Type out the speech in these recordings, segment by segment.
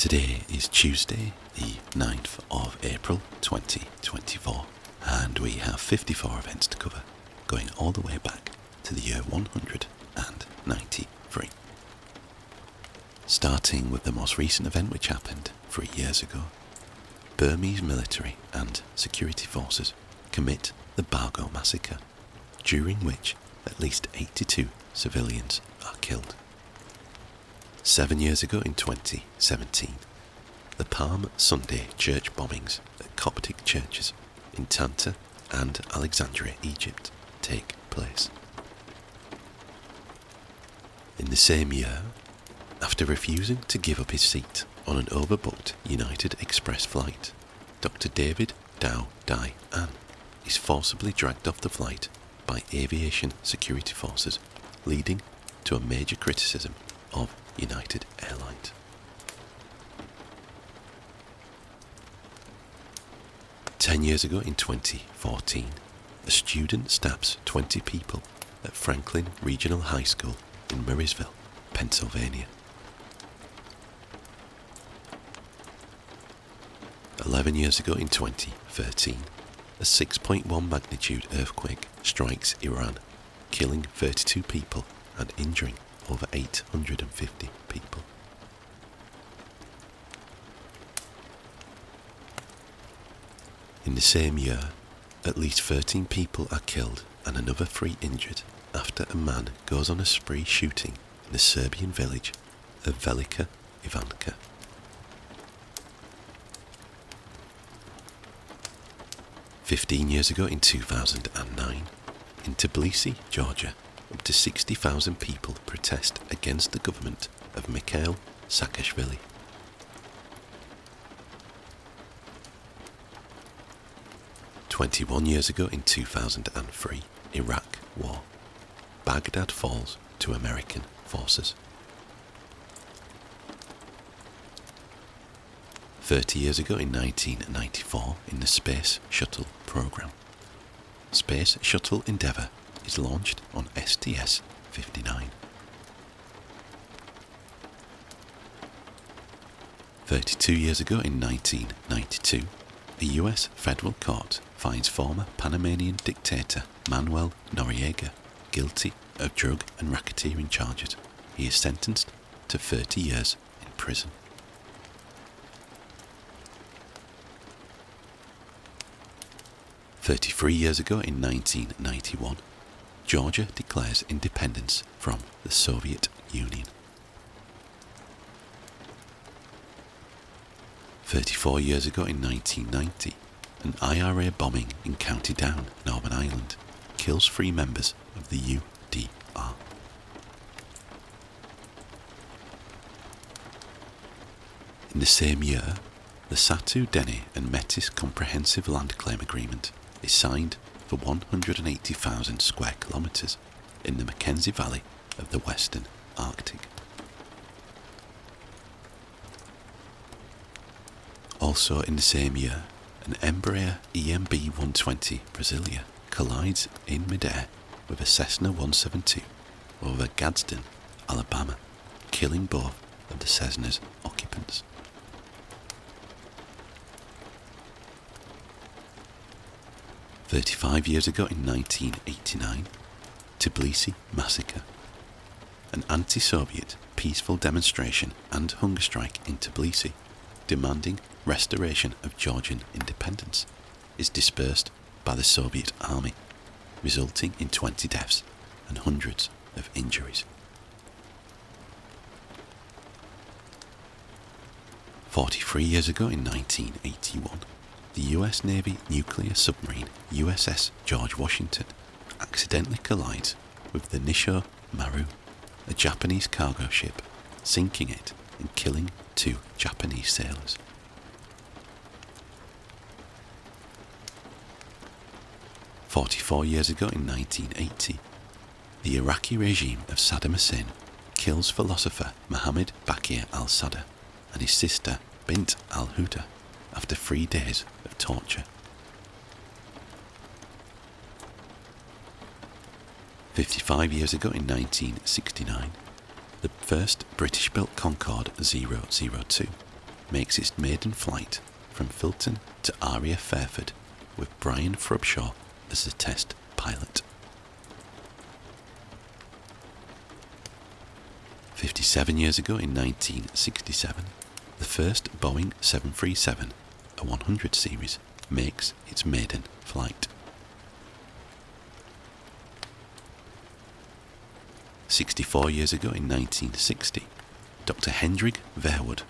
Today is Tuesday, the 9th of April 2024, and we have 54 events to cover, going all the way back to the year 193. Starting with the most recent event which happened 3 years ago. Burmese military and security forces commit the Bargo massacre, during which at least 82 civilians are killed. 7 years ago in 2017, the Palm Sunday church bombings at Coptic churches in Tanta and Alexandria, Egypt, take place. In the same year, after refusing to give up his seat on an overbooked United Express flight, Dr. David Dow Dai An is forcibly dragged off the flight by aviation security forces, leading to a major criticism of United Airlines. Ten years ago in 2014, a student stabs 20 people at Franklin Regional High School in Murraysville, Pennsylvania. 11 years ago in 2013, a 6.1 magnitude earthquake strikes Iran, killing 32 people and injuring over 850 people. In the same year, at least 13 people are killed and another 3 injured after a man goes on a spree shooting in the Serbian village of Velika Ivanka. 15 years ago in 2009, in Tbilisi, Georgia, up to 60,000 people protest against the government of Mikhail Saakashvili. "21 years ago in 2003, Iraq War. Baghdad falls to American forces. 30 years ago in 1994, in the Space Shuttle program. Space Shuttle Endeavour is launched on STS-59. 32 years ago in 1992, a US federal court finds former Panamanian dictator Manuel Noriega guilty of drug and racketeering charges. He is sentenced to 30 years in prison. 33 years ago in 1991, Georgia declares independence from the Soviet Union. 34 years ago in 1990, an IRA bombing in County Down, Northern Ireland, kills 3 members of the UDR. In the same year, the Satu Dene and Metis Comprehensive Land Claim Agreement is signed for 180,000 square kilometres in the Mackenzie Valley of the Western Arctic. Also in the same year, an Embraer EMB 120 Brasilia collides in midair with a Cessna 172 over Gadsden, Alabama, killing both of the Cessna's occupants. 35 years ago in 1989, Tbilisi massacre. An anti-Soviet peaceful demonstration and hunger strike in Tbilisi, demanding restoration of Georgian independence, is dispersed by the Soviet army, resulting in 20 deaths and hundreds of injuries. 43 years ago in 1981, the US Navy nuclear submarine USS George Washington accidentally collides with the Nisho Maru, a Japanese cargo ship, sinking it and killing 2 Japanese sailors. 44 years ago in 1980, the Iraqi regime of Saddam Hussein kills philosopher Mohammed Baqir al-Sadr and his sister Bint al-Huda after 3 days of torture. 55 years ago in 1969, the first British-built Concorde 002 makes its maiden flight from Filton to Aria Fairford with Brian Frobshaw as the test pilot. 57 years ago in 1967, the first Boeing 737, a 100 series, makes its maiden flight. 64 years ago in 1960, Dr. Hendrik Verwoerd,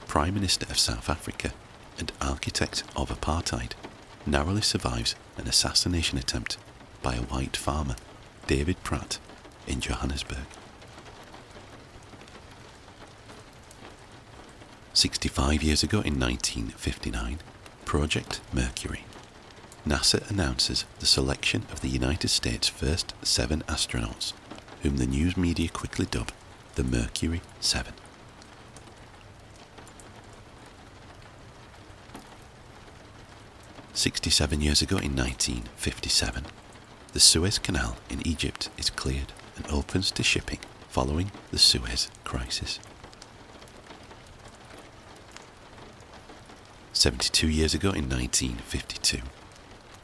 Prime Minister of South Africa and architect of apartheid, narrowly survives an assassination attempt by a white farmer, David Pratt, in Johannesburg. 65 years ago in 1959, Project Mercury. NASA announces the selection of the United States' first 7 astronauts, whom the news media quickly dub the Mercury 7. "67 years ago in 1957, the Suez Canal in Egypt is cleared and opens to shipping following the Suez Crisis. 72 years ago in 1952,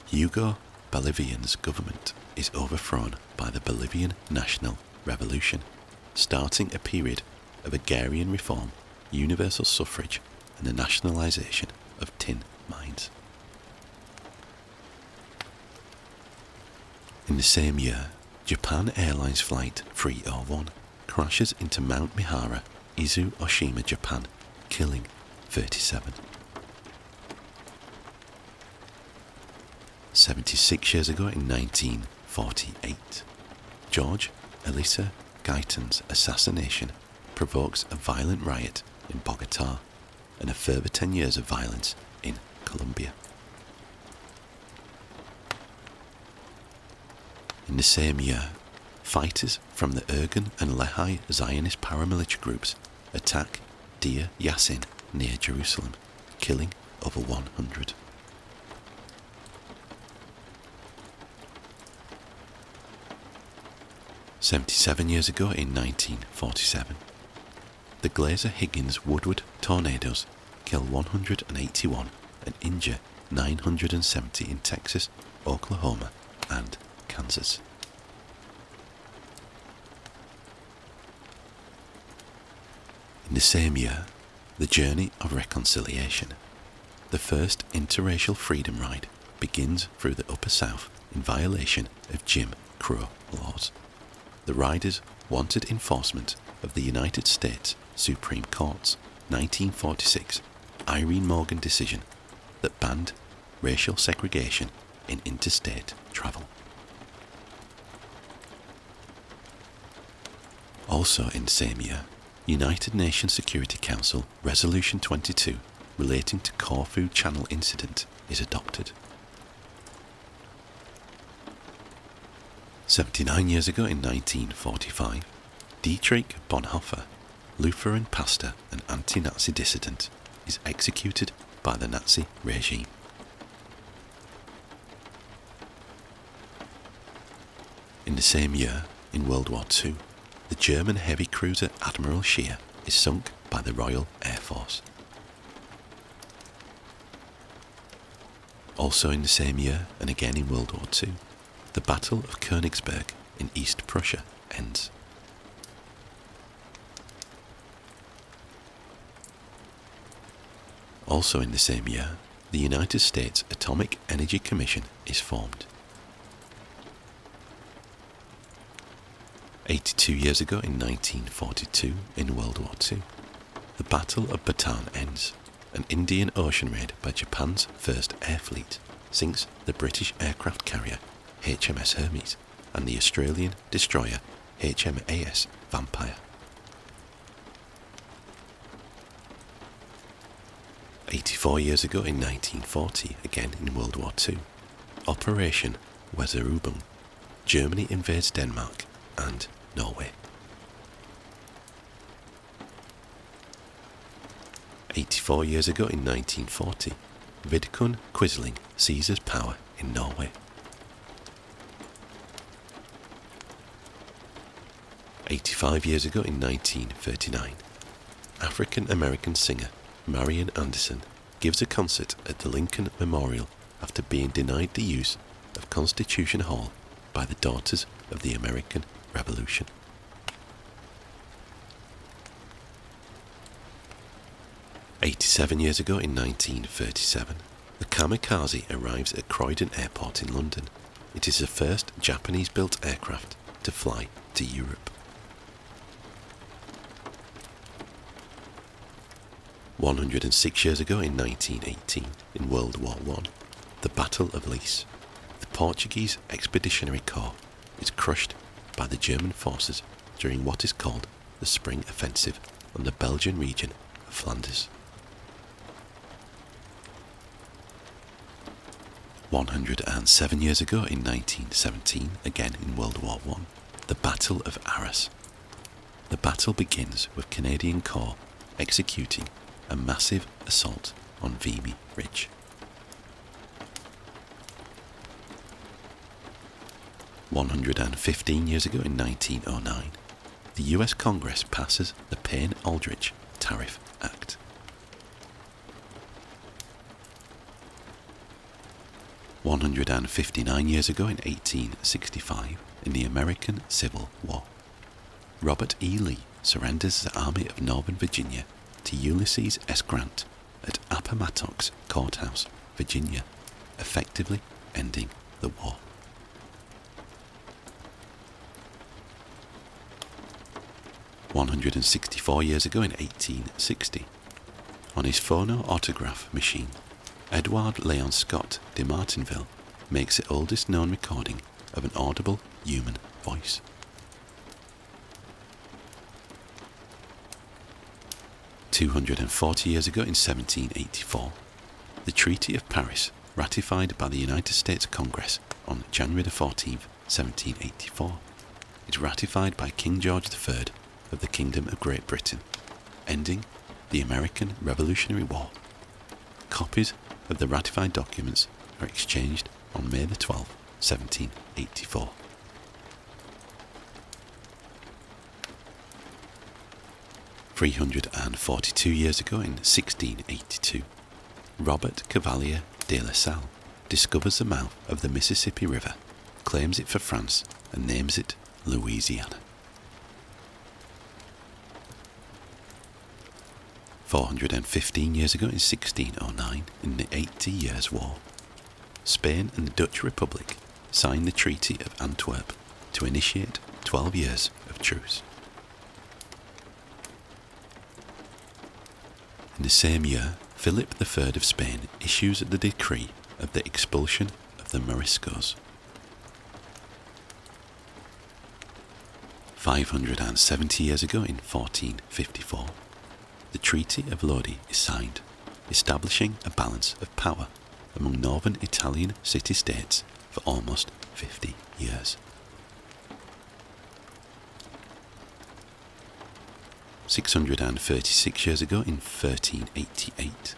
Hugo Bolivian's government is overthrown by the Bolivian National Revolution, starting a period of agrarian reform, universal suffrage, and the nationalisation of tin mines. In the same year, Japan Airlines Flight 301 crashes into Mount Mihara, Izu Oshima, Japan, killing 37. 76 years ago in 1948, George Elisa Guyton's assassination provokes a violent riot in Bogotá and a further 10 years of violence in Colombia. In the same year, fighters from the Irgun and Lehi Zionist paramilitary groups attack Deir Yassin near Jerusalem, killing over 100. "77 years ago in 1947, the Glazer-Higgins Woodward tornadoes kill 181 and injure 970 in Texas, Oklahoma, and Kansas. In the same year, the Journey of Reconciliation, the first interracial freedom ride, begins through the Upper South in violation of Jim Crow laws. The riders wanted enforcement of the United States Supreme Court's 1946 Irene Morgan decision that banned racial segregation in interstate travel. Also in the same year, United Nations Security Council Resolution 22 relating to Corfu Channel incident is adopted. 79 years ago in 1945, Dietrich Bonhoeffer, Lutheran pastor and anti-Nazi dissident, is executed by the Nazi regime. In the same year, in World War II, the German heavy cruiser Admiral Scheer is sunk by the Royal Air Force. Also in the same year, and again in World War II, the Battle of Königsberg in East Prussia ends. Also in the same year, the United States Atomic Energy Commission is formed. 82 years ago in 1942, in World War II, the Battle of Bataan ends. An Indian Ocean raid by Japan's first air fleet sinks the British aircraft carrier HMS Hermes and the Australian destroyer HMAS Vampire. 84 years ago in 1940, again in World War II, Operation Weserübung, Germany invades Denmark and Norway. 84 years ago in 1940, Vidkun Quisling seizes power in Norway. 85 years ago in 1939, African-American singer Marian Anderson gives a concert at the Lincoln Memorial after being denied the use of Constitution Hall by the Daughters of the American Revolution. "87 years ago in 1937, the Kamikaze arrives at Croydon Airport in London. It is the first Japanese-built aircraft to fly to Europe. 106 years ago in 1918, in World War I, the Battle of Lys, the Portuguese Expeditionary Corps is crushed by the German forces during what is called the Spring Offensive on the Belgian region of Flanders. 107 years ago in 1917, again in World War I, the Battle of Arras. The battle begins with Canadian Corps executing a massive assault on Vimy Ridge. 115 years ago in 1909, the US Congress passes the Payne-Aldrich Tariff Act. 159 years ago in 1865, in the American Civil War, Robert E. Lee surrenders the Army of Northern Virginia to Ulysses S. Grant at Appomattox Courthouse, Virginia, effectively ending the war. 164 years ago in 1860, on his phono-autograph machine, Edward Leon Scott de Martinville makes the oldest known recording of an audible human voice. 240 years ago in 1784, the Treaty of Paris, ratified by the United States Congress on January 14, 1784, is ratified by King George III of the Kingdom of Great Britain, ending the American Revolutionary War. Copies of the ratified documents are exchanged on May 12, 1784. "342 years ago in 1682, Robert Cavalier de La Salle discovers the mouth of the Mississippi River, claims it for France, and names it Louisiana. 415 years ago in 1609, in the 80 Years' War, Spain and the Dutch Republic signed the Treaty of Antwerp to initiate 12 years of truce. In the same year, Philip III of Spain issues the decree of the expulsion of the Moriscos. 570 years ago in 1454, the Treaty of Lodi is signed, establishing a balance of power among northern Italian city-states for almost 50 years. 636 years ago in 1388,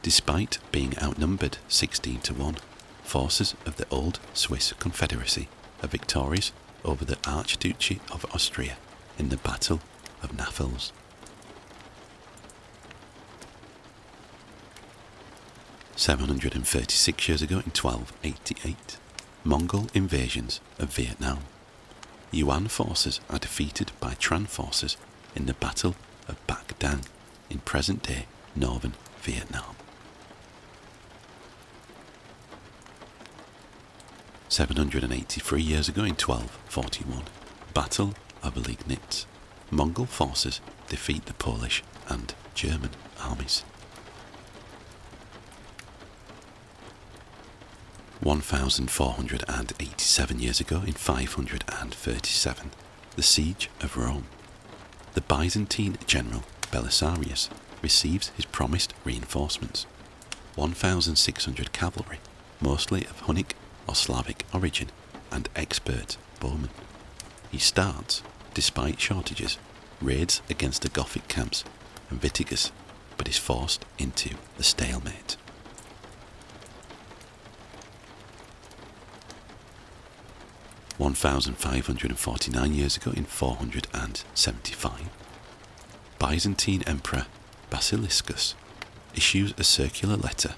despite being outnumbered 16-1, forces of the old Swiss Confederacy are victorious over the Archduchy of Austria in the Battle of Nafels. 736 years ago in 1288, Mongol invasions of Vietnam. Yuan forces are defeated by Tran forces in the Battle of Bac Dang in present-day northern Vietnam. 783 years ago in 1241, Battle of Liegnitz. Mongol forces defeat the Polish and German armies. 1487 years ago in 537, the Siege of Rome. The Byzantine general Belisarius receives his promised reinforcements, 1,600 cavalry, mostly of Hunnic or Slavic origin, and expert bowmen. He starts, despite shortages, raids against the Gothic camps and Vitiges, but is forced into the stalemate. 1,549 years ago in 475, Byzantine Emperor Basiliscus issues a circular letter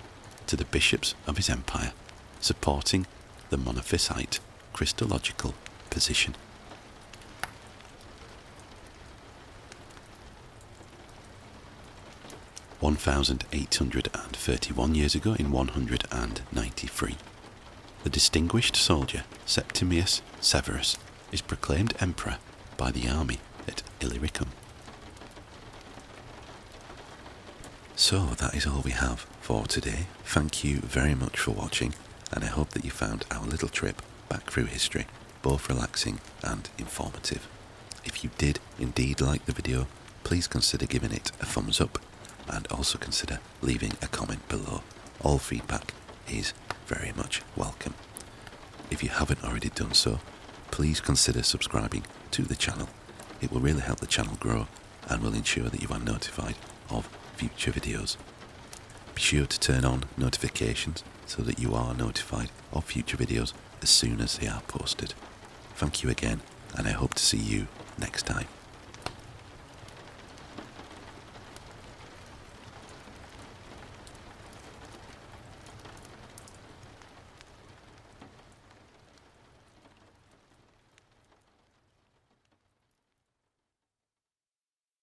to the bishops of his empire supporting the Monophysite Christological position. "1,831 years ago in 193, the distinguished soldier Septimius Severus is proclaimed emperor by the army at Illyricum." So that is all we have for today. Thank you very much for watching, and I hope that you found our little trip back through history both relaxing and informative. If you did indeed like the video, please consider giving it a thumbs up, and also consider leaving a comment below. All feedback is very much welcome. If you haven't already done so, please consider subscribing to the channel. It will really help the channel grow and will ensure that you are notified of future videos. Be sure to turn on notifications so that you are notified of future videos as soon as they are posted. Thank you again, and I hope to see you next time.